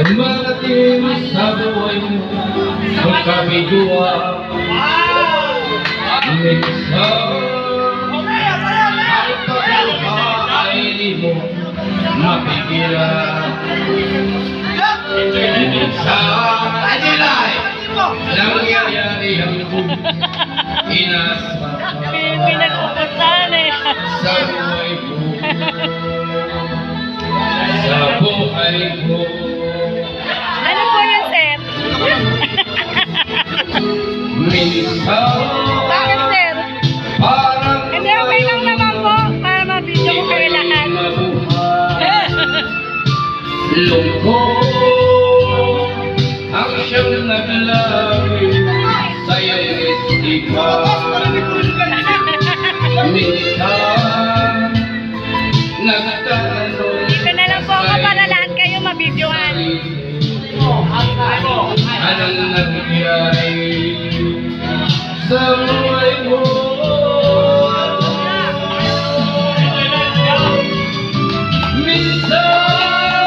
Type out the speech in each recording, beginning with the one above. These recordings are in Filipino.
Dumarating sa buhay mo kung kami dua. Minsan ang pagluhaay mo mapigilan. Minsan nangyayari ang Pinagpupuntahan eh. sa buhay ko. Sa buhay ko. Ano po yun, sir? Minsan Bakit, sir? parang Hindi, okay lang naman po. Para ma-video ko kayo lahat. Lungkot ang siyang naglawi sa iyong istipan. Minsan nagtatanong Dito na lang po ako para lahat kayo ma-videohan. anong nangyari sa buhay mo?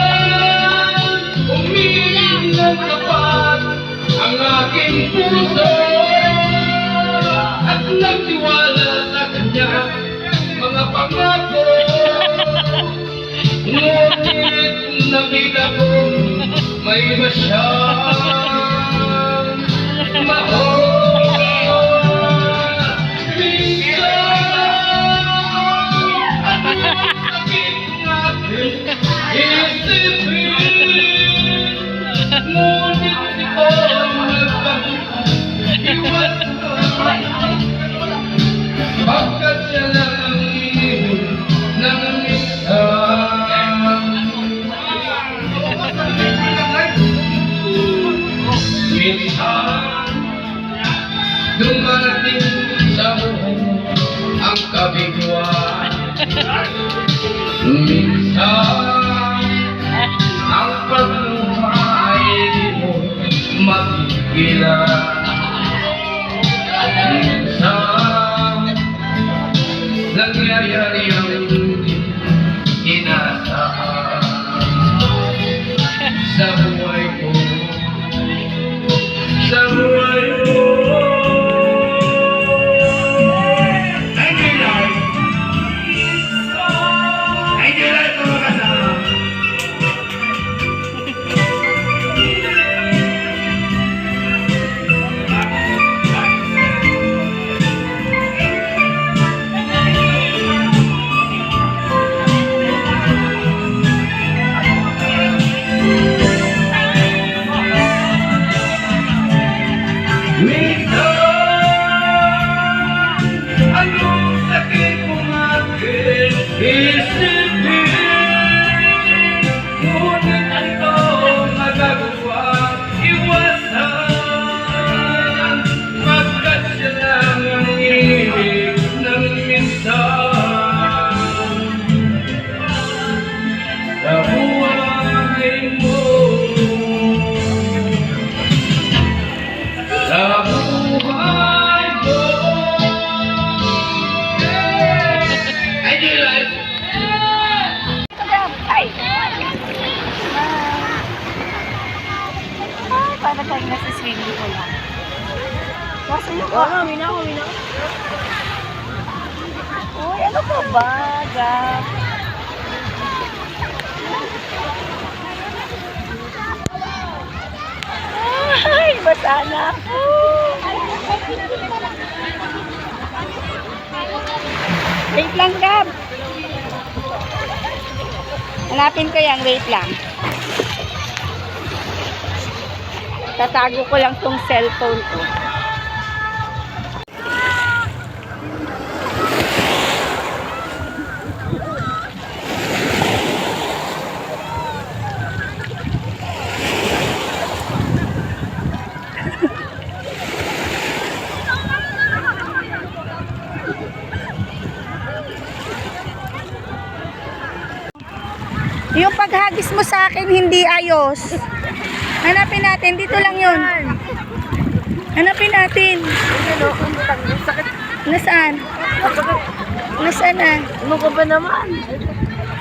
Minsan umiling ng tapat ang aking puso at nagtiwala sa kanya mga pangako. Ngunit nakita kong may masyang mahal. Minsan ang sakit ng aking isipin, ngunit ito nagpag-iwas pagkat siya lang ang inihin ng minsan. Minsan dumarating sa buhay mo ang kabiguan. Minsan ang pagluhay mo mapigilan. Minsan nangyayari ang inaasahan sa buhay ko. Sa buhay ko. Thank you, Lord. Thank you, Lord, mga kasama. Para tayo nasa swimming pool lang. Basta yun ka. Minaw. Uy, ano ka ba, Gab? Ay, bata na ako. Wait lang, Gab. Hanapin ko yan, wait lang. Tatago ko lang tong cellphone ko. Yung paghagis mo sa akin hindi ayos. Hanapin natin, dito lang yun. Hanapin natin. Nasaan? Nasaan na? Ano ka ba naman?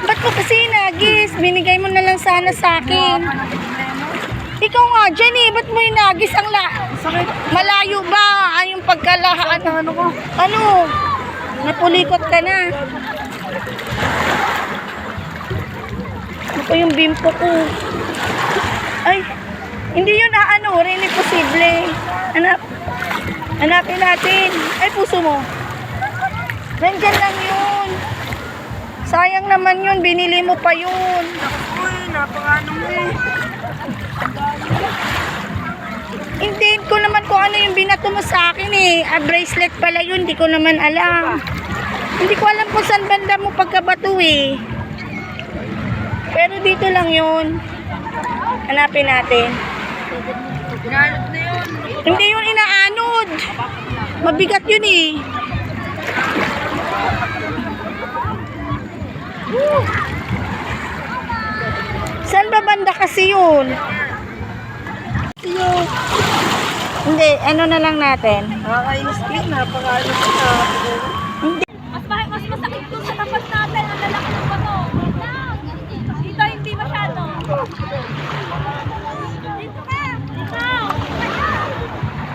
Ba't mo kasi inagis? Binigay mo na lang sana sa akin. Ikaw nga dyan eh. Ba't mo inagis ang Sakit. malayo ba? Yung pagkalahaan? Ano ko? Ano? Napulikot ka na. Ito yung bimpo ko. Ay, hindi yun rin posible. Hanapin natin. Ay, puso mo. Nandyan lang yun. Sayang naman yun. Binili mo pa yun. Uy, napakano mo eh. Hindi ko naman kung ano yung binato mo sa akin eh. Bracelet pala yun. Hindi ko naman alam. Hindi ko alam kung saan banda mo pagkabato eh. Pero dito lang yun. Hanapin natin. Ginanod na yun. Hindi yun inaanod. Mabigat yun eh. Saan ba banda kasi yun? Yun. Hindi, ano na lang natin. Nakakainis kayo, napakano siya. Mas masakit dun sa tapat natin. Ang lalaki ng bato. Dito hindi masyado. Dito ka. Dito.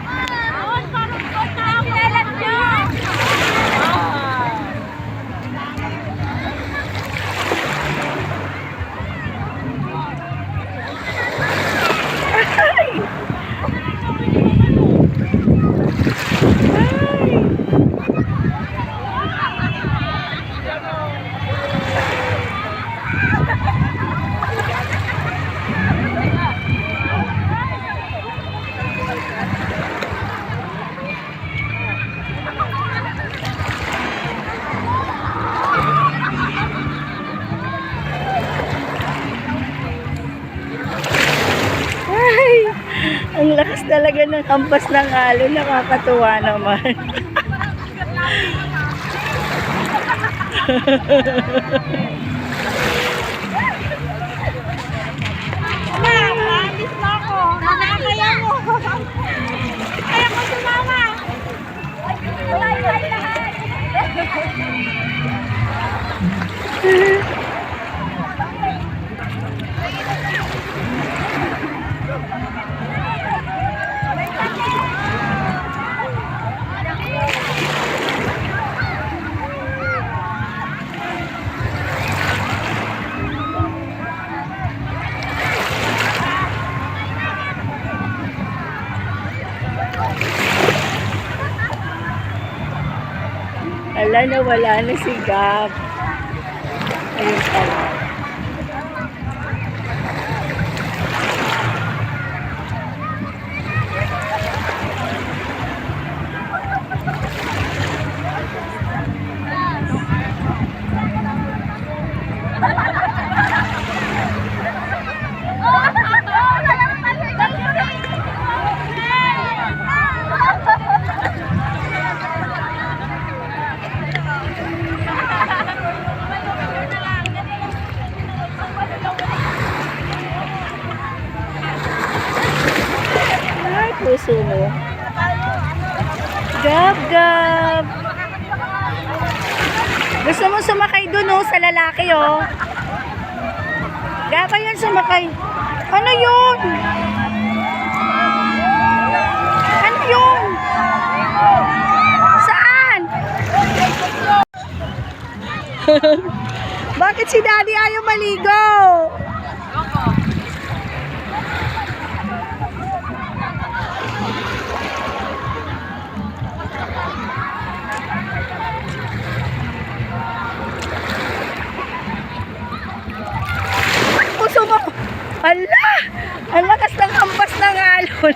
Ayun, parang gold na ako. Pinalat nyo. Ay, ang lakas talaga ng hampas ng alon. Nakakatuwa naman. Naalis na ako. Kaya mo. Kaya ko sumama. Ala, nawala na si Gab. Ayun pala. Ay, puso mo. Gab, Gab. Gusto mo sumakay dun oh, sa lalaki oh. Gab, ayun sumakay. Ano yun? Ano yun? Saan? Bakit si Daddy ayaw maligo? Puso mo. Ala! Ang lakas ng hampas ng alon.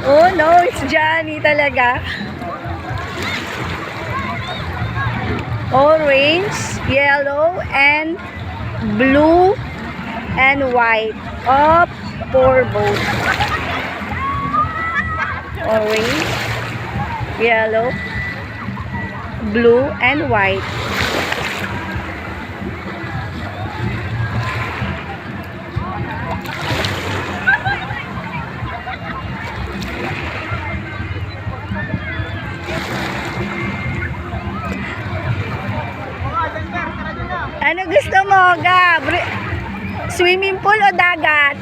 Oh no, it's Johnny talaga. Orange, yellow, and blue, and white. Up for both. Orange, yellow, blue, and white. Ano pool o dagat?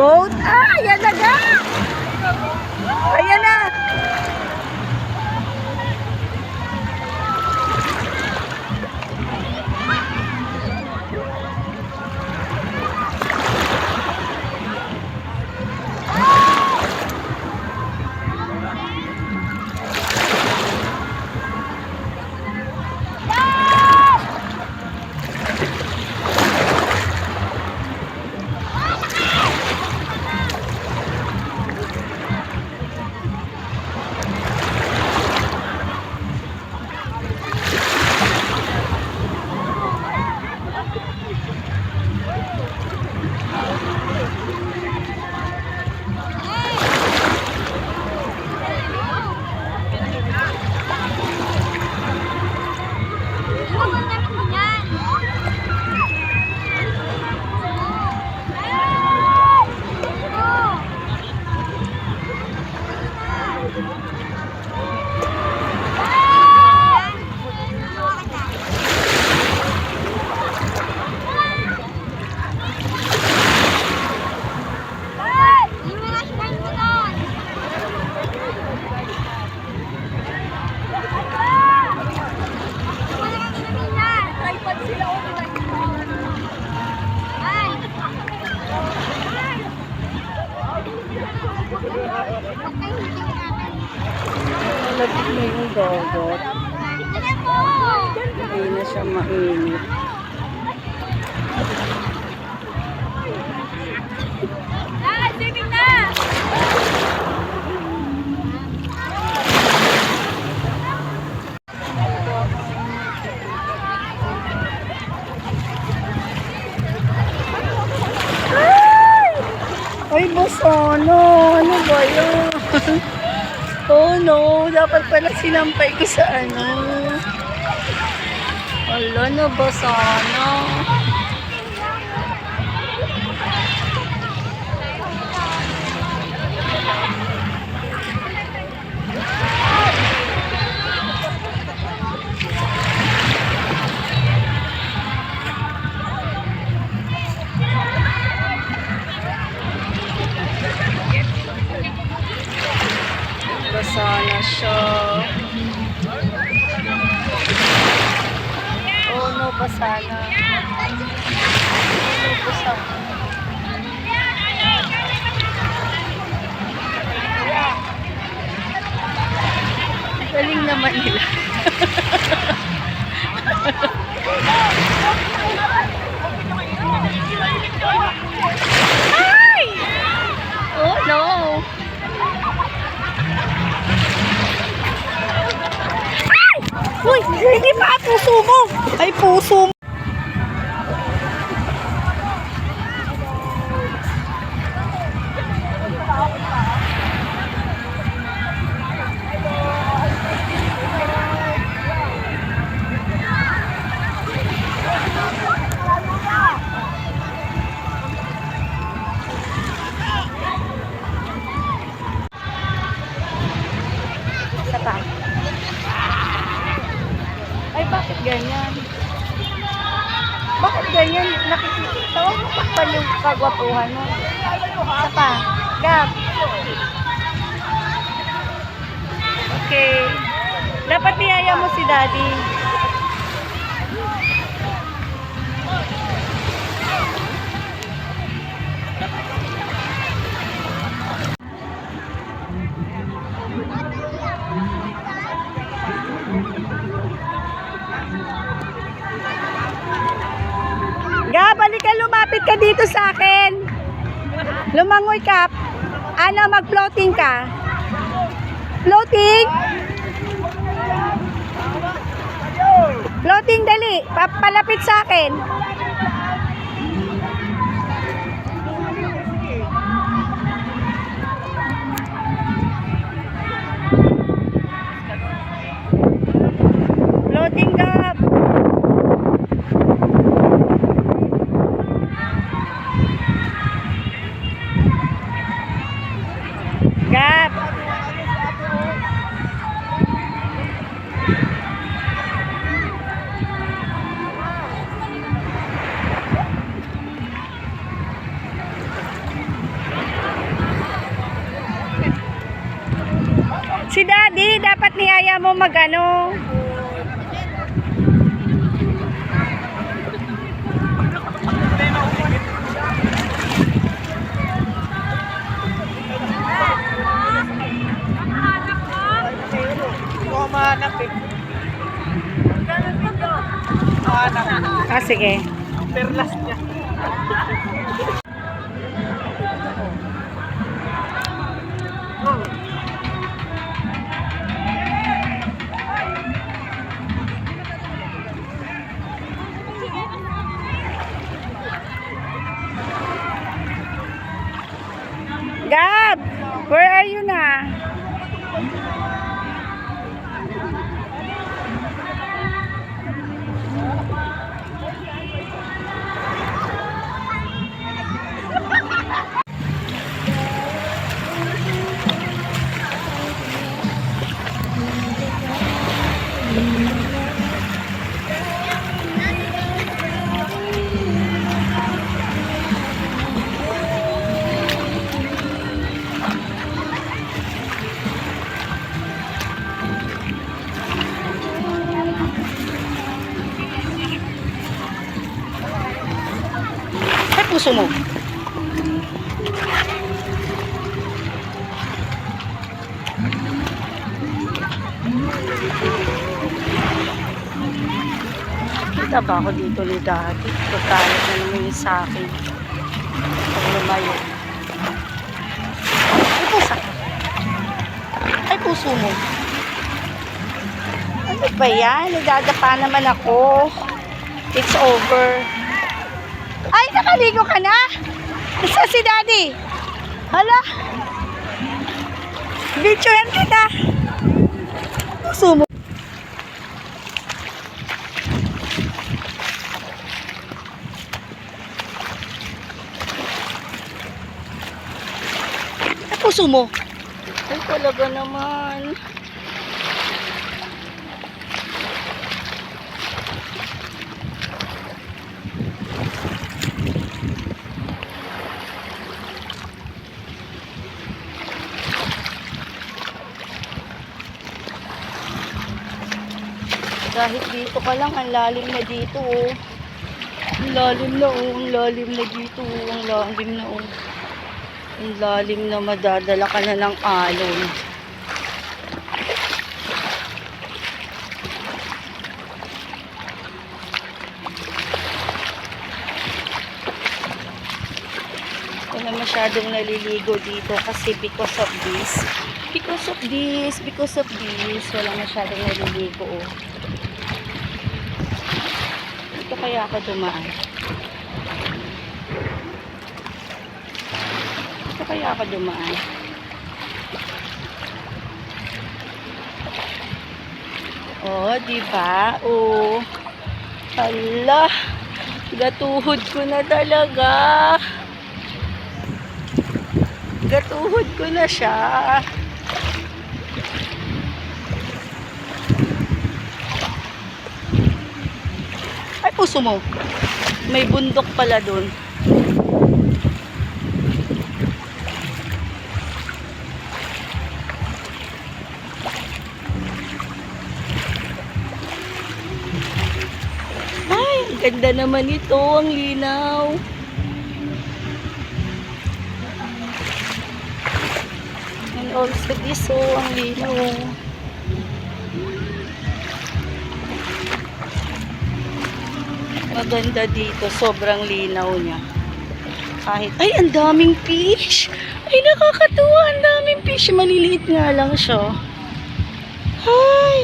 Boat? Ah, ayan na ga. Ayan na. Malapit na yung dagat. Hindi na siya mainit. Swimming na! Ay, Bosono. Ano ba yun? Oh no, dapat pala sinampay ko sa ano. Wala na ba sana? Basa na siya. Oh no, basa na. Oh, basa na. Galing naman nila. Ay! Oh no! Uy, hindi pa puso mo. Ay, puso mo. Sapa. Ay, bakit ganyan? Bakit ganyan? Nakikita mo takpan yung kagwapuhan mo. Isa pa. Gab. Okay. Dapat niyaya mo si Daddy. Gab, balik ka, lumapit ka dito sa akin. Lumangoy ka. Ano, mag-floating ka? Floating? Floating, dali. Palapit sa akin. Floating, Gab. Gab. kaya mo magano. Mahanap eh. Mahanap. Ah, sige. Perlas niya. Gab, where are you na? Ay, puso mo. Kita ba ako dito ni dati? Pagkalit na naman yung sa akin. Pag lumayo. Ay, pusa. Ay, puso mo. Ano ba yan? Nagdadapa naman ako. It's over. Ay, nakaligo ka na? Isa si Daddy. Hala. Bitchuhan kita. Puso mo. Ay, puso mo. Ay, talaga naman. Kahit dito ka lang, ang lalim na dito, oh. Ang lalim na, oh. Ang lalim na dito, oh. Ang lalim na, oh. Ang lalim na, madadala ka na ng alon. Wala masyadong naliligo dito kasi because of this. Because of this, wala masyadong naliligo, oh. Ito kaya ako dumaan. Ito kaya ako dumaan. Oh, diba? Oh. Hala. Gatuhod ko na talaga. Gatuhod ko na siya. Ay, puso mo. May bundok pala dun. Ay, ganda naman ito. Ang linaw. And also this, oh, ang linaw. Maganda dito, sobrang linaw niya. Kahit, ay, ang daming fish. Ay, nakakatuwa, ang daming fish. Maliliit nga lang siya. Ay.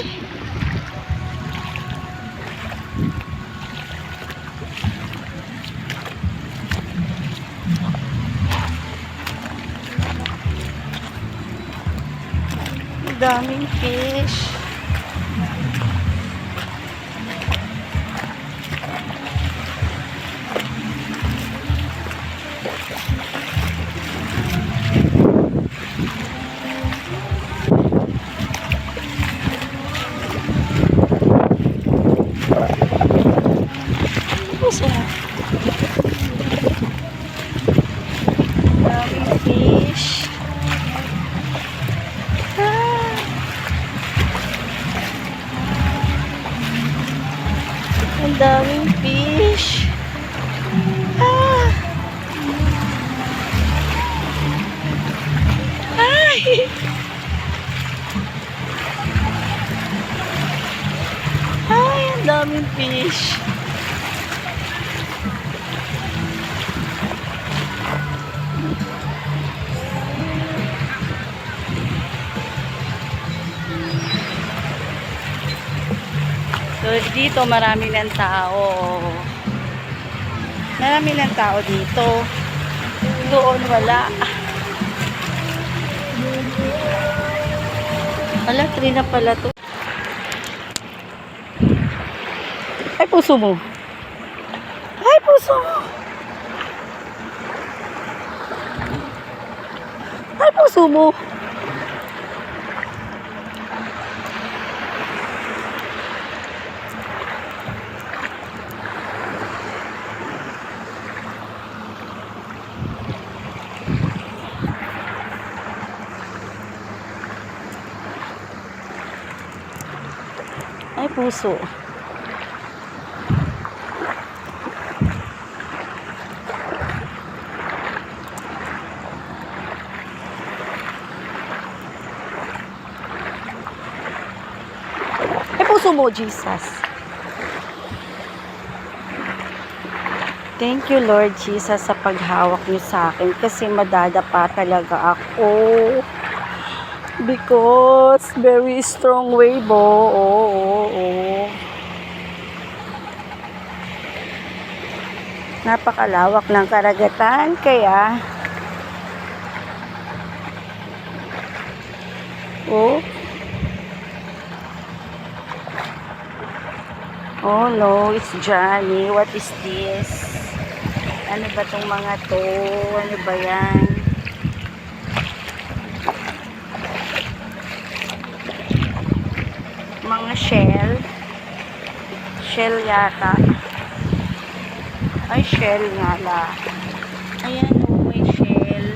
Ang daming fish. Puso mo. Daming fish. Ah. fish. So, dito marami ng tao. Marami ng tao dito. Doon wala. Wala, 3 na pala to. Ay, puso mo. Ay, puso mo. Ay, puso mo. Ay, puso. Ay, puso mo, Jesus. Thank you, Lord Jesus, sa paghawak niyo sa akin kasi madadapa talaga ako. Because very strong wave, Napakalawak ng karagatan, kaya oh no, it's Johnny. What is this? Ano ba tong mga to? Ano ba yan? Mga shell. Shell yata. Ay, shell nga la. Ayan o, may shell.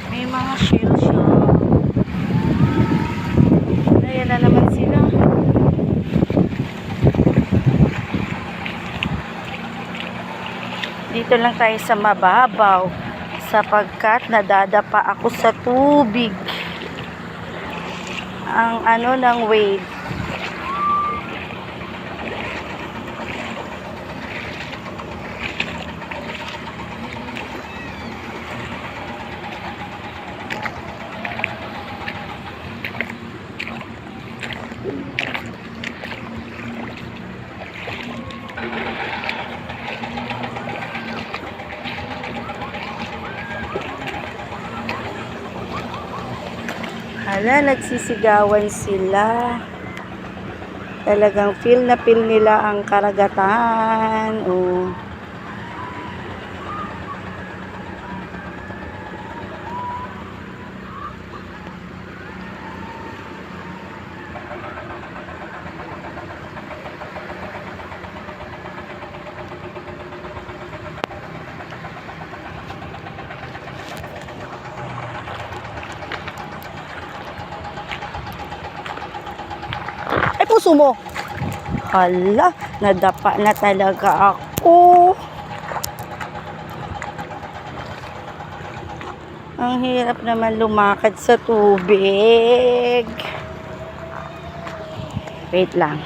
May mga shell siya. Ayan na naman sila. Dito lang tayo sa mababaw sapagkat nadadapa ako sa tubig. Ang ano ng wave. Hala, nagsisigawan sila. Talagang feel nila ang karagatan. Oh. Ay, puso mo. Hala, nadapa na talaga ako. Ang hirap naman lumakad sa tubig. Wait lang.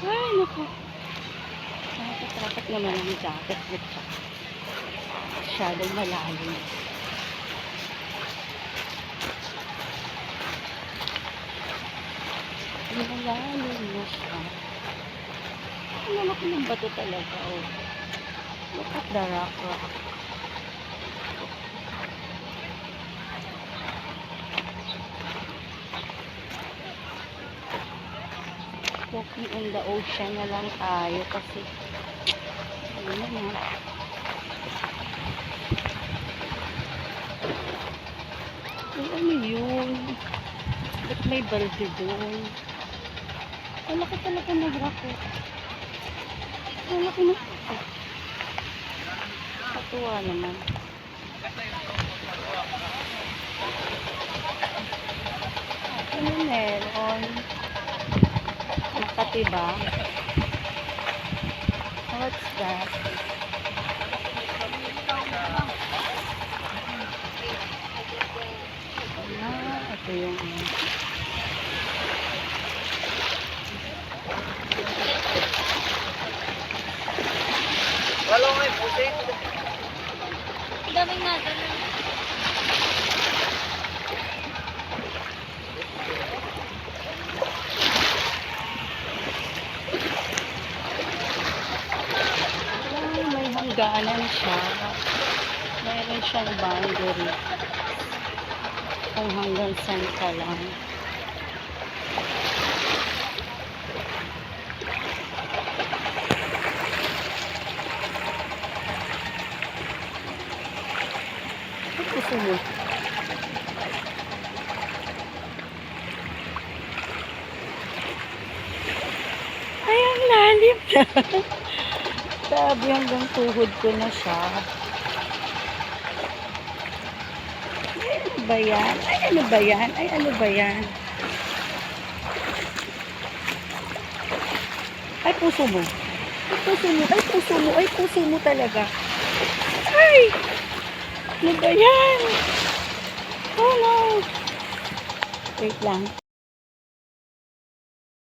Ay, naku. Dapat naman ang jacket nito. Masyadong malalim. Malalim na siya. Ang lalaki ng bato talaga. Oh. Look at the rock. Walking in the ocean na lang tayo kasi ano na. Ay, ano yun? Ba't may balde doon? Ang laki talaga mag-rock. Ang laki na. Katuwa naman. Ano meron? Makati ba? What's that? Ito yung Wala nga yung pusi. Daming natin. may hangganan siya. Mayroon siyang boundary. Kung hanggang saan ka lang. Ano gusto mo? Ay, ang lalim na. Sabi hanggang tuhod ko na siya. Ay, ano ba yan? Ay, ano ba yan? Ay, ano ba yan? Ay, puso mo. Ay, puso mo. Ay, puso mo. Ay, puso mo talaga. Ay! Ano ba yan? Oh, no. Wait lang.